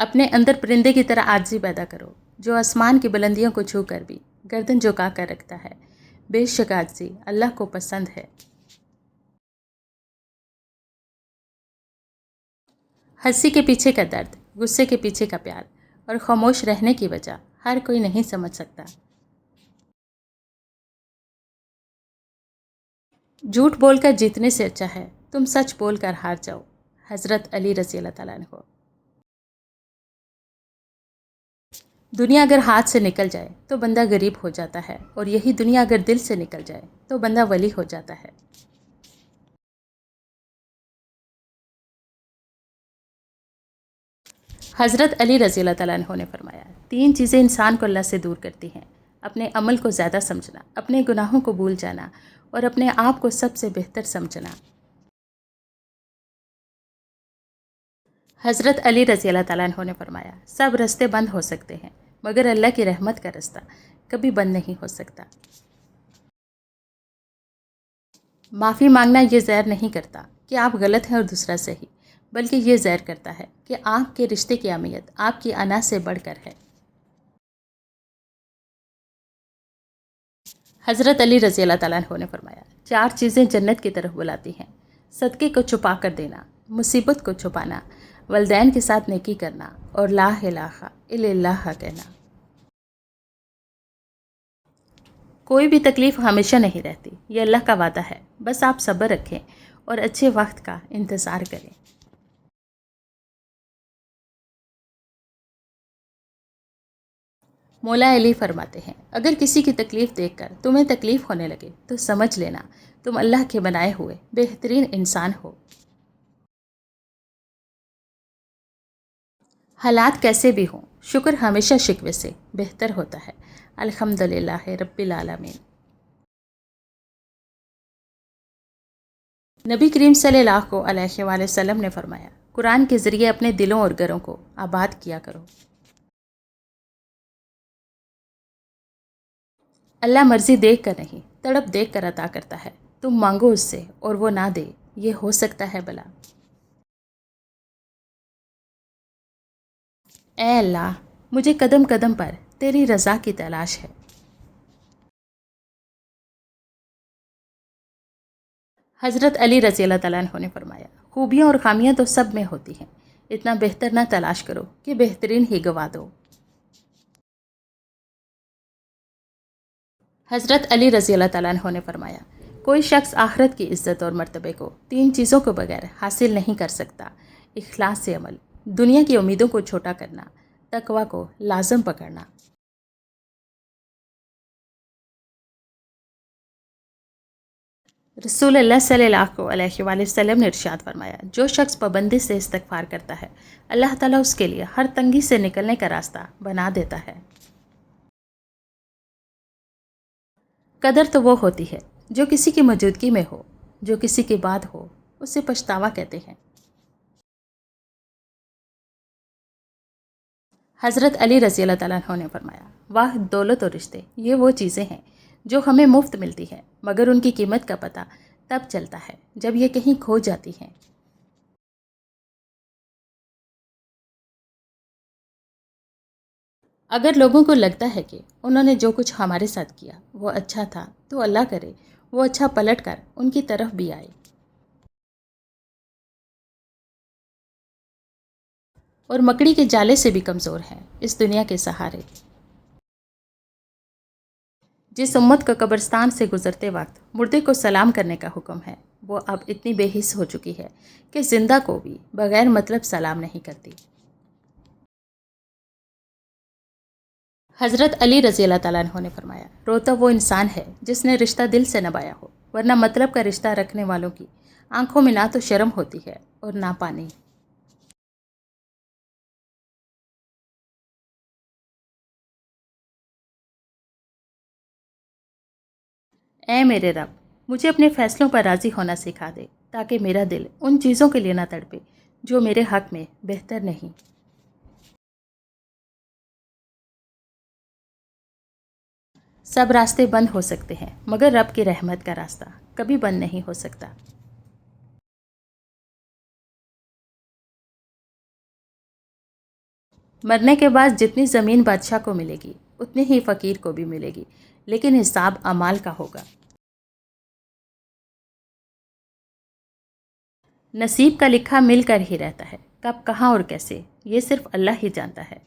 اپنے اندر پرندے کی طرح عاجزی پیدا کرو جو آسمان کی بلندیوں کو چھو کر بھی گردن جھکا کر رکھتا ہے. بے شک عاجزی اللہ کو پسند ہے. ہنسی کے پیچھے کا درد، غصے کے پیچھے کا پیار اور خاموش رہنے کی وجہ ہر کوئی نہیں سمجھ سکتا. جھوٹ بول کر جیتنے سے اچھا ہے تم سچ بول کر ہار جاؤ. حضرت علی رضی اللہ تعالیٰ عنہ. دنیا اگر ہاتھ سے نکل جائے تو بندہ غریب ہو جاتا ہے، اور یہی دنیا اگر دل سے نکل جائے تو بندہ ولی ہو جاتا ہے. حضرت علی رضی اللہ تعالیٰ عنہ نے فرمایا، 3 چیزیں انسان کو اللہ سے دور کرتی ہیں: اپنے عمل کو زیادہ سمجھنا، اپنے گناہوں کو بھول جانا، اور اپنے آپ کو سب سے بہتر سمجھنا. حضرت علی رضی اللہ تعالیٰ عنہ نے فرمایا، سب راستے بند ہو سکتے ہیں مگر اللہ کی رحمت کا راستہ کبھی بند نہیں ہو سکتا. معافی مانگنا یہ زہر نہیں کرتا کہ آپ غلط ہیں اور دوسرا صحیح، بلکہ یہ زہر کرتا ہے کہ آپ کے رشتے کی اہمیت آپ کی انا سے بڑھ کر ہے. حضرت علی رضی اللہ تعالیٰ عنہ نے فرمایا، 4 چیزیں جنت کی طرف بلاتی ہیں: صدقے کو چھپا کر دینا، مصیبت کو چھپانا، والدین کے ساتھ نیکی کرنا، اور لا الہ الا اللہ کہنا. کوئی بھی تکلیف ہمیشہ نہیں رہتی، یہ اللہ کا وعدہ ہے. بس آپ صبر رکھیں اور اچھے وقت کا انتظار کریں. مولا علی فرماتے ہیں، اگر کسی کی تکلیف دیکھ کر تمہیں تکلیف ہونے لگے تو سمجھ لینا تم اللہ کے بنائے ہوئے بہترین انسان ہو. حالات کیسے بھی ہوں، شکر ہمیشہ شکوے سے بہتر ہوتا ہے. الحمدللہ رب العالمین. نبی کریم صلی اللہ علیہ وآلہ وسلم نے فرمایا، قرآن کے ذریعے اپنے دلوں اور گھروں کو آباد کیا کرو. اللہ مرضی دیکھ کر نہیں، تڑپ دیکھ کر عطا کرتا ہے. تم مانگو اس سے اور وہ نہ دے، یہ ہو سکتا ہے بھلا. اے اللہ، مجھے قدم قدم پر تیری رضا کی تلاش ہے. حضرت علی رضی اللہ تعالیٰ عنہ نے فرمایا، خوبیاں اور خامیاں تو سب میں ہوتی ہیں، اتنا بہتر نہ تلاش کرو کہ بہترین ہی گوا دو. حضرت علی رضی اللہ تعالیٰ عنہ نے فرمایا، کوئی شخص آخرت کی عزت اور مرتبے کو 3 چیزوں کو بغیر حاصل نہیں کر سکتا: اخلاص سے عمل، دنیا کی امیدوں کو چھوٹا کرنا، تقوی کو لازم پکڑنا. رسول اللہ صلی اللہ علیہ وآلہ وسلم نے ارشاد فرمایا، جو شخص پابندی سے استغفار کرتا ہے اللہ تعالیٰ اس کے لیے ہر تنگی سے نکلنے کا راستہ بنا دیتا ہے. قدر تو وہ ہوتی ہے جو کسی کی موجودگی میں ہو، جو کسی کے بعد ہو اسے پچھتاوا کہتے ہیں. حضرت علی رضی اللہ تعالیٰ عنہ نے فرمایا، واہ دولت اور رشتے یہ وہ چیزیں ہیں جو ہمیں مفت ملتی ہیں، مگر ان کی قیمت کا پتہ تب چلتا ہے جب یہ کہیں کھو جاتی ہیں. اگر لوگوں کو لگتا ہے کہ انہوں نے جو کچھ ہمارے ساتھ کیا وہ اچھا تھا تو اللہ کرے وہ اچھا پلٹ کر ان کی طرف بھی آئے. اور مکڑی کے جالے سے بھی کمزور ہیں اس دنیا کے سہارے. جس امت کا قبرستان سے گزرتے وقت مردے کو سلام کرنے کا حکم ہے، وہ اب اتنی بے حس ہو چکی ہے کہ زندہ کو بھی بغیر مطلب سلام نہیں کرتی. حضرت علی رضی اللہ تعالیٰ عنہ نے فرمایا، روتا وہ انسان ہے جس نے رشتہ دل سے نبھایا ہو، ورنہ مطلب کا رشتہ رکھنے والوں کی آنکھوں میں نہ تو شرم ہوتی ہے اور نہ پانی. اے میرے رب، مجھے اپنے فیصلوں پر راضی ہونا سکھا دے تاکہ میرا دل ان چیزوں کے لیے نہ تڑپے جو میرے حق میں بہتر نہیں. سب راستے بند ہو سکتے ہیں مگر رب کی رحمت کا راستہ کبھی بند نہیں ہو سکتا. مرنے کے بعد جتنی زمین بادشاہ کو ملے گی اتنی ہی فقیر کو بھی ملے گی، لیکن حساب اعمال کا ہوگا۔ نصیب کا لکھا مل کر ہی رہتا ہے، کب کہاں اور کیسے یہ صرف اللہ ہی جانتا ہے۔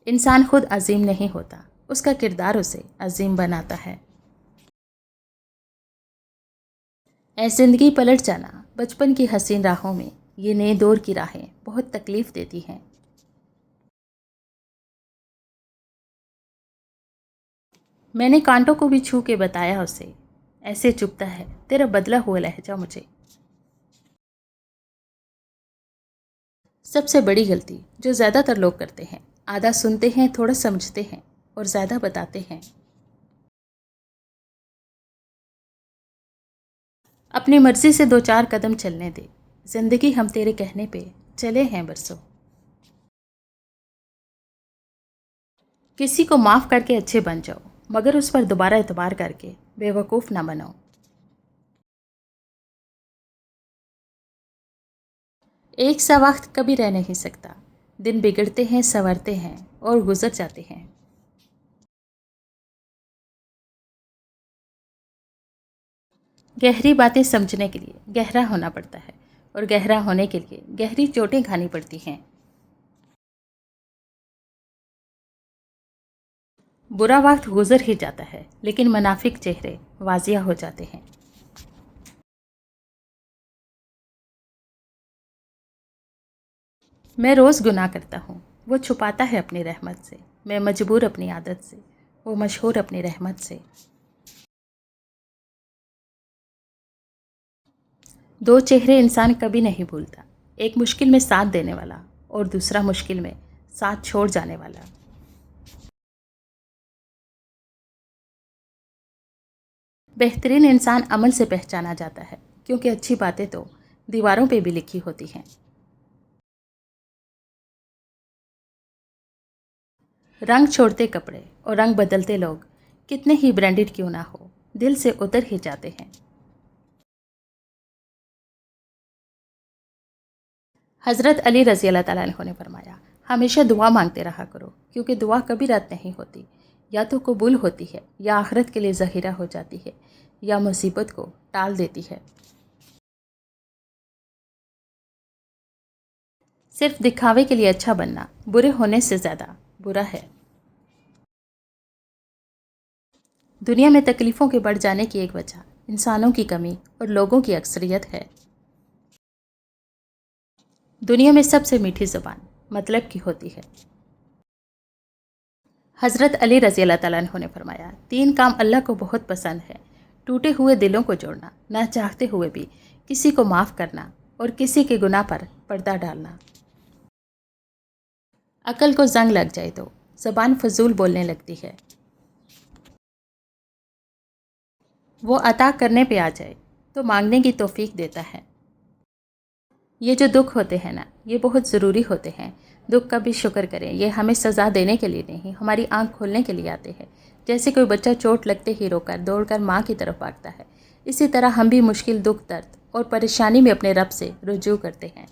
انسان خود عظیم نہیں ہوتا، اس کا کردار اسے عظیم بناتا ہے۔ اے زندگی پلٹ جانا بچپن کی حسین راہوں میں، یہ نئے دور کی راہیں بہت تکلیف دیتی ہیں۔ میں نے کانٹوں کو بھی چھو کے بتایا اسے، ایسے چبھتا ہے تیرا بدلا ہوا لہجہ مجھے۔ سب سے بڑی غلطی جو زیادہ تر لوگ کرتے ہیں، آدھا سنتے ہیں، تھوڑا سمجھتے ہیں اور زیادہ بتاتے ہیں۔ اپنی مرضی سے دو چار قدم چلنے دے، زندگی ہم تیرے کہنے پہ چلے ہیں برسوں۔ کسی کو معاف کر کے اچھے بن جاؤ، مگر اس پر دوبارہ اعتبار کر کے بے وقوف نہ بنو۔ ایک سا وقت کبھی رہ نہیں سکتا، دن بگڑتے ہیں، سنورتے ہیں اور گزر جاتے ہیں۔ گہری باتیں سمجھنے کے لیے گہرا ہونا پڑتا ہے، اور گہرا ہونے کے لیے گہری چوٹیں کھانی پڑتی ہیں۔ برا وقت گزر ہی جاتا ہے، لیکن منافق چہرے واضح ہو جاتے ہیں۔ میں روز گناہ کرتا ہوں، وہ چھپاتا ہے اپنی رحمت سے۔ میں مجبور اپنی عادت سے، وہ مشہور اپنی رحمت سے۔ دو چہرے انسان کبھی نہیں بھولتا، ایک مشکل میں ساتھ دینے والا اور دوسرا مشکل میں ساتھ چھوڑ جانے والا۔ بہترین انسان عمل سے پہچانا جاتا ہے، کیونکہ اچھی باتیں تو دیواروں پہ بھی لکھی ہوتی ہیں۔ رنگ چھوڑتے کپڑے اور رنگ بدلتے لوگ کتنے ہی برانڈڈ کیوں نہ ہو، دل سے اتر ہی جاتے ہیں۔ حضرت علی رضی اللہ تعالیٰ عنہ نے فرمایا، ہمیشہ دعا مانگتے رہا کرو، کیونکہ دعا کبھی رد نہیں ہوتی، یا تو قبول ہوتی ہے، یا آخرت کے لیے ذخیرہ ہو جاتی ہے، یا مصیبت کو ٹال دیتی ہے۔ صرف دکھاوے کے لیے اچھا بننا برے ہونے سے زیادہ برا ہے۔ دنیا میں تکلیفوں کے بڑھ جانے کی ایک وجہ انسانوں کی کمی اور لوگوں کی اکثریت ہے۔ دنیا میں سب سے میٹھی زبان مطلب کی ہوتی ہے۔ حضرت علی رضی اللہ تعالیٰ عنہ نے فرمایا، تین کام اللہ کو بہت پسند ہے: ٹوٹے ہوئے دلوں کو جوڑنا، نہ چاہتے ہوئے بھی کسی کو معاف کرنا، اور کسی کے گناہ پر پردہ ڈالنا۔ عقل کو زنگ لگ جائے تو زبان فضول بولنے لگتی ہے، وہ عطا کرنے پہ آ جائے تو مانگنے کی توفیق دیتا ہے۔ یہ جو دکھ ہوتے ہیں نا، یہ بہت ضروری ہوتے ہیں۔ دکھ کا بھی شکر کریں، یہ ہمیں سزا دینے کے لیے نہیں، ہماری آنکھ کھولنے کے لیے آتے ہیں۔ جیسے کوئی بچہ چوٹ لگتے ہی رو کر دوڑ کر ماں کی طرف بھاگتا ہے، اسی طرح ہم بھی مشکل دکھ، درد اور پریشانی میں اپنے رب سے رجوع کرتے ہیں۔